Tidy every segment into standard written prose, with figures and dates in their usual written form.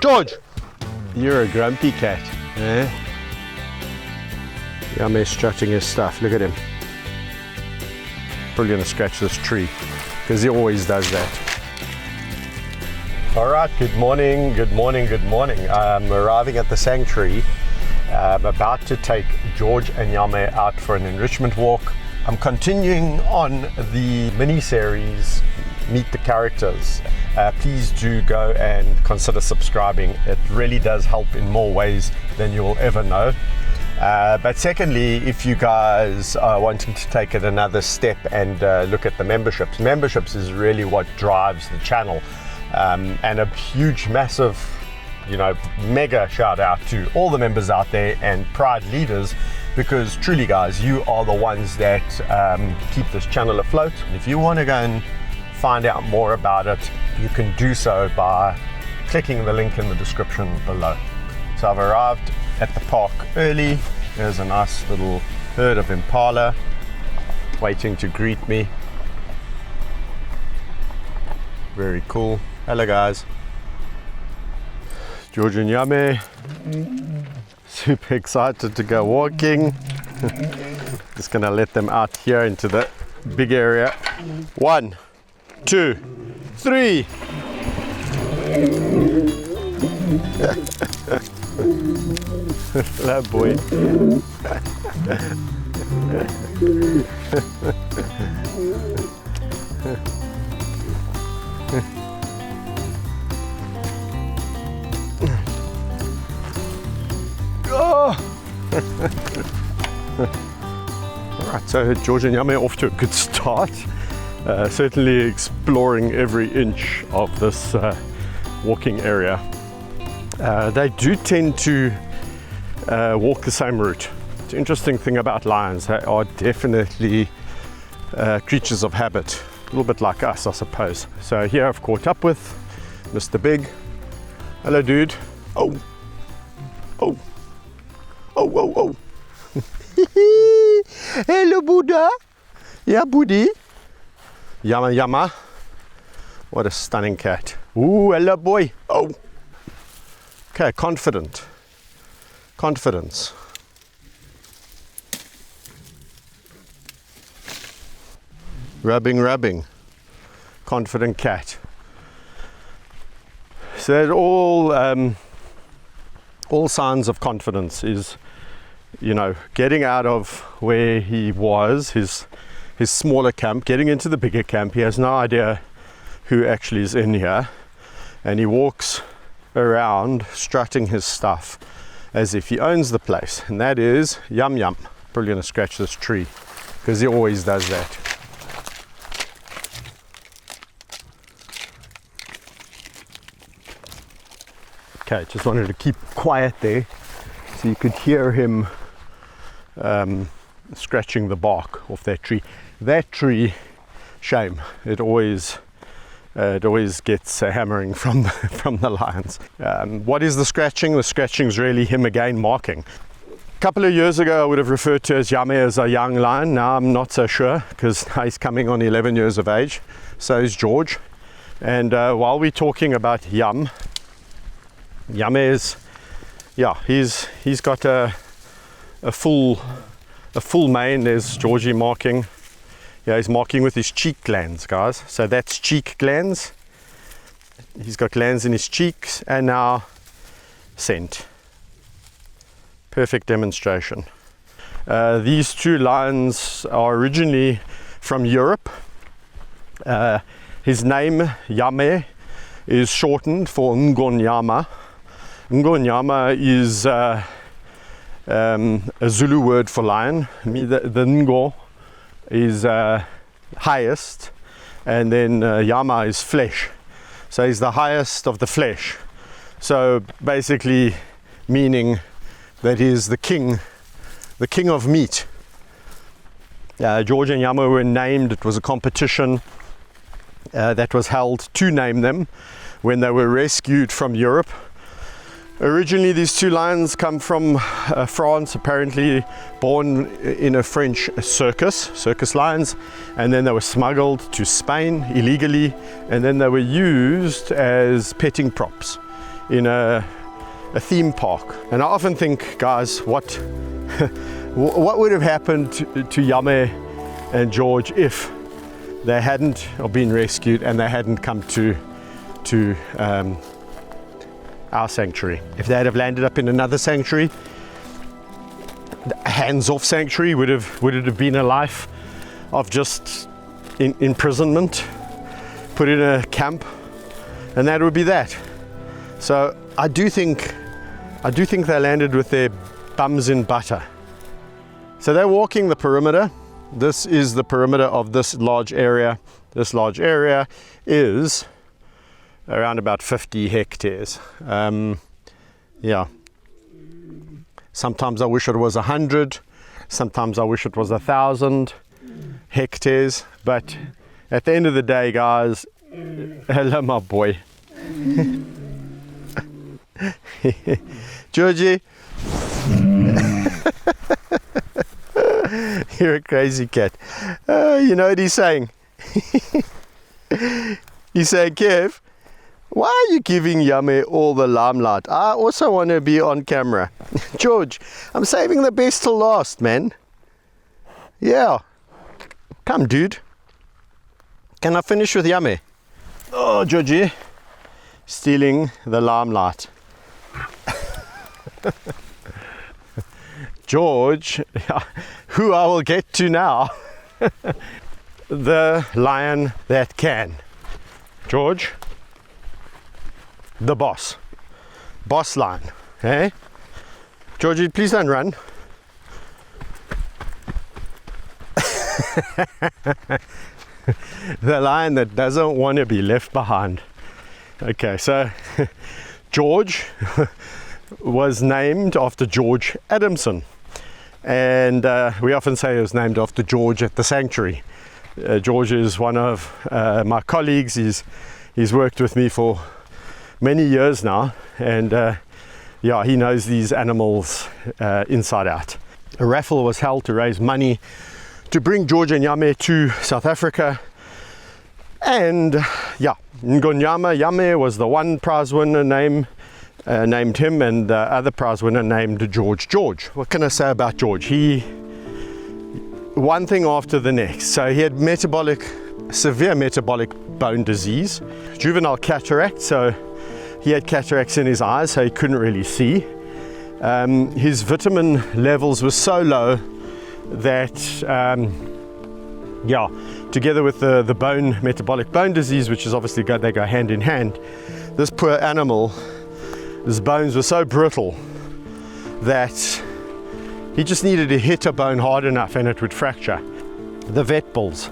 George! You're a grumpy cat, eh? Yame strutting his stuff, look at him. Probably gonna scratch this tree, because he always does that. Alright, good morning, good morning, good morning. I'm arriving at the sanctuary. I'm about to take George and Yame out for an enrichment walk. I'm continuing on the mini-series, Meet the Characters. Please do go and consider subscribing. It really does help in more ways than you will ever know. But secondly, if you guys are wanting to take it another step and look at the memberships is really what drives the channel. And a huge, massive, mega shout out to all the members out there and Pride leaders, because truly guys, you are the ones that keep this channel afloat. And if you want to go and find out more about it, you can do so by clicking the link in the description below. So I've arrived at the park early. There's a nice little herd of impala waiting to greet me. Very cool. Hello guys. George and Yame, super excited to go walking. Just gonna let them out here into the big area. 1, 2, 3. Hello boy. Alright, so George and Yame off to a good start. Certainly exploring every inch of this walking area. They do tend to walk the same route. The interesting thing about lions, they are definitely creatures of habit, a little bit like us, I suppose. So here I've caught up with Mr. Big. Hello dude. Oh. Oh. Oh, oh, oh. Hello, Buddha. Yeah, Buddy. Yama, Yama. What a stunning cat. Ooh, hello, boy. Oh. Okay, confident. Confidence. Rubbing, rubbing. Confident cat. So that all signs of confidence is, getting out of where he was, his smaller camp, getting into the bigger camp. He has no idea who actually is in here, and he walks around strutting his stuff as if he owns the place, and that is yum yum. Probably gonna scratch this tree because he always does that. Okay, just wanted to keep quiet there so you could hear him scratching the bark off that tree. That tree, shame, it always gets a hammering from the lions. What is the scratching? The scratching is really him again marking. A couple of years ago I would have referred to as Yame as a young lion. Now I'm not so sure, because he's coming on 11 years of age. So is George. And while we're talking about Yame is, he's got a full mane. There's Georgie marking. Yeah, he's marking with his cheek glands, guys. So that's cheek glands. He's got glands in his cheeks, and now scent. Perfect demonstration. These two lions are originally from Europe. His name, Yame, is shortened for Ingonyama. Ingonyama is a Zulu word for lion. The Ngo is highest, and then Yama is flesh. So he's the highest of the flesh. So basically meaning that he is the king of meat. George and Yama were named. It was a competition that was held to name them when they were rescued from Europe. Originally, these two lions come from France, apparently born in a French circus lions, and then they were smuggled to Spain illegally, and then they were used as petting props in a theme park. And I often think, guys, what would have happened to Yame and George if they hadn't been rescued and they hadn't come to our sanctuary? If they'd have landed up in another sanctuary, a hands-off sanctuary, would it have been a life of just imprisonment, put in a camp, and that would be that. So I do think they landed with their bums in butter. So they're walking the perimeter. This is the perimeter of this large area. This large area is around about 50 hectares. Yeah. Sometimes I wish it was 100. Sometimes I wish it was 1,000 hectares. But at the end of the day, guys, hello, my boy. Georgie. You're a crazy cat. You know what he's saying? He's saying, Kev, why are you giving Yame all the limelight? I also want to be on camera. George, I'm saving the best till last, man. Yeah. Come, dude. Can I finish with Yame? Oh, Georgie. Stealing the limelight. George, who I will get to now. The lion that can. George, the boss lion, hey? Georgie, please don't run. The lion that doesn't want to be left behind. Okay, so George was named after George Adamson, and we often say he was named after George at the sanctuary. George is one of my colleagues. He's worked with me for many years now, and yeah, he knows these animals inside out. A raffle was held to raise money to bring George and Yame to South Africa, and yeah, Ingonyama Yame was the one prize winner named him, and the other prize winner named George. What can I say about George? One thing after the next. So he had severe metabolic bone disease, juvenile cataract, so he had cataracts in his eyes, so he couldn't really see. His vitamin levels were so low that, yeah, together with the metabolic bone disease, which is obviously they go hand in hand, this poor animal, his bones were so brittle that he just needed to hit a bone hard enough and it would fracture. The vet bills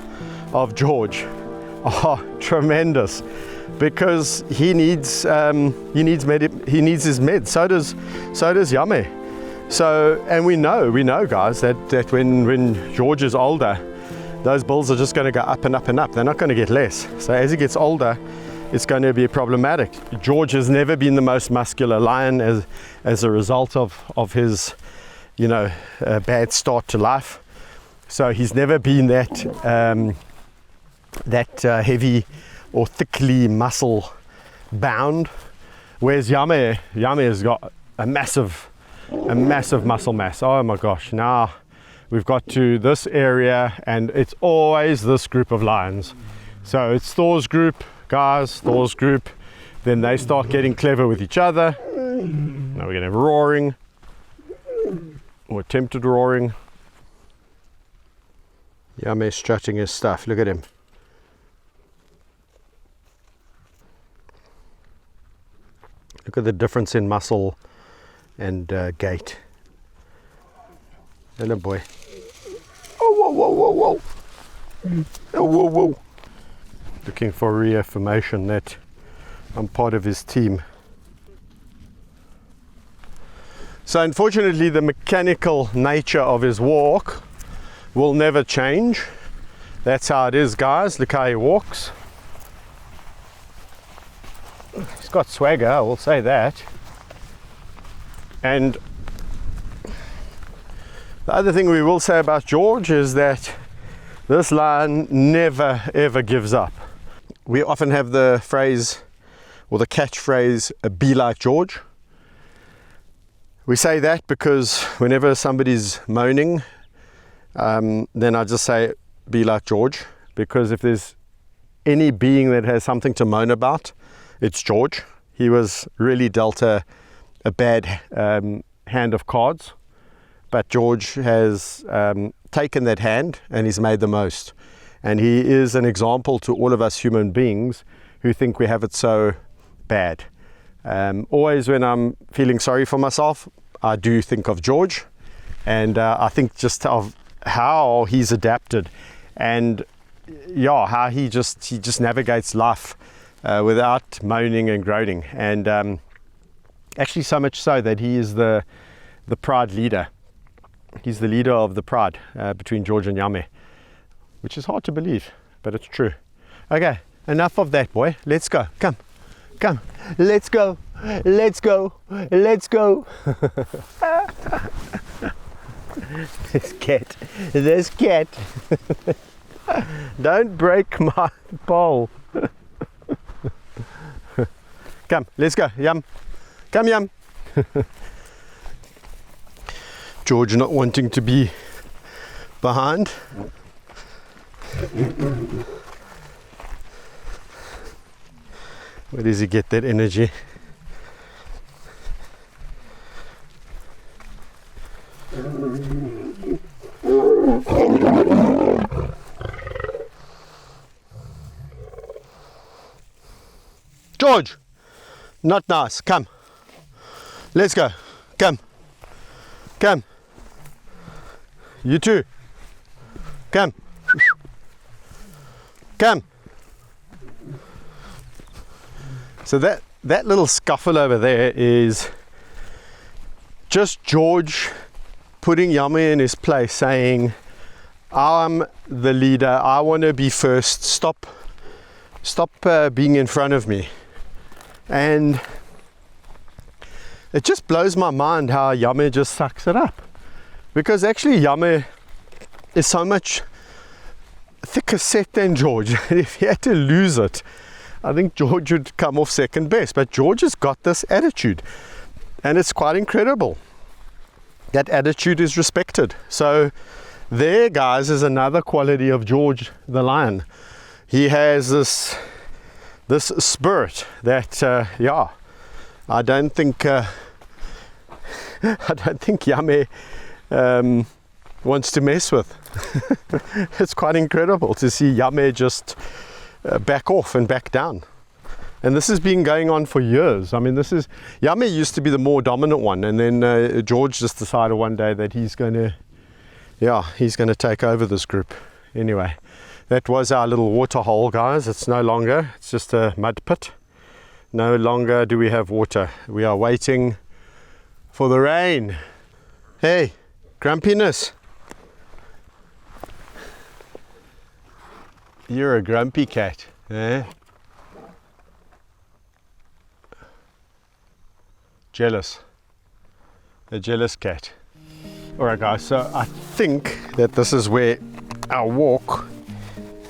of George are tremendous because he needs his meds. So does Yame. So, and we know guys that when George is older, those bills are just going to go up and up and up. They're not going to get less. So as he gets older, it's going to be problematic. George has never been the most muscular lion as a result of his, bad start to life. So he's never been that heavy or thickly muscle bound. Whereas Yame has got a massive muscle mass. Oh my gosh! Now we've got to this area, and it's always this group of lions. So it's Thor's group. Guys, Thor's group, then they start getting clever with each other. Now we're going to have roaring, or attempted roaring. Yame strutting his stuff, look at him. Look at the difference in muscle and gait. Hello, boy. Oh, whoa, whoa, whoa, whoa. Oh, whoa, whoa. Looking for reaffirmation that I'm part of his team. So unfortunately, the mechanical nature of his walk will never change. That's how it is, guys. Look how he walks. He's got swagger, I will say that. And the other thing we will say about George is that this lion never ever gives up. We often have the phrase or the catchphrase, be like George. We say that because whenever somebody's moaning, then I just say, be like George, because if there's any being that has something to moan about, it's George. He was really dealt a bad hand of cards, but George has taken that hand and he's made the most. And he is an example to all of us human beings who think we have it so bad. Always when I'm feeling sorry for myself, I do think of George, and I think just of how he's adapted, and yeah, how he just navigates life without moaning and groaning, and actually so much so that he is the pride leader. He's the leader of the pride between George and Yame, which is hard to believe, but it's true. Okay, enough of that, boy. Let's go. Come, let's go, let's go, let's go. This cat. Don't break my bowl. Come, let's go, Yum. Come, Yum. George not wanting to be behind. Where does he get that energy? George, not nice. Come, let's go. Come, come. You too. Come, come. So that little scuffle over there is just George putting Yame in his place, saying, I'm the leader, I want to be first, stop being in front of me. And it just blows my mind how Yame just sucks it up, because actually Yame is so much thicker set than George. If he had to lose it, I think George would come off second best, but George has got this attitude, and it's quite incredible. That attitude is respected. So there, guys, is another quality of George the lion. He has this spirit that, I don't think Yame wants to mess with. It's quite incredible to see Yame just back off and back down. And this has been going on for years. I mean, Yame used to be the more dominant one, and then George just decided one day that he's going to take over this group. Anyway, that was our little water hole, guys. It's no longer, it's just a mud pit. No longer do we have water. We are waiting for the rain. Hey, grumpiness. You're a grumpy cat, eh? Jealous. A jealous cat. Alright guys, so I think that this is where our walk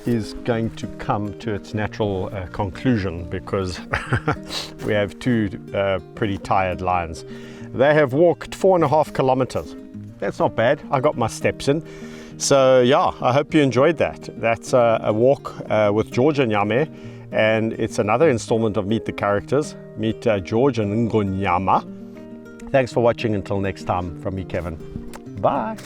is going to come to its natural conclusion, because we have two pretty tired lions. They have walked 4.5 kilometers. That's not bad. I got my steps in. So yeah, I hope you enjoyed that. That's a walk with George and Yame, and it's another installment of Meet the Characters. Meet George and Ingonyama. Thanks for watching. Until next time, from me, Kevin. Bye.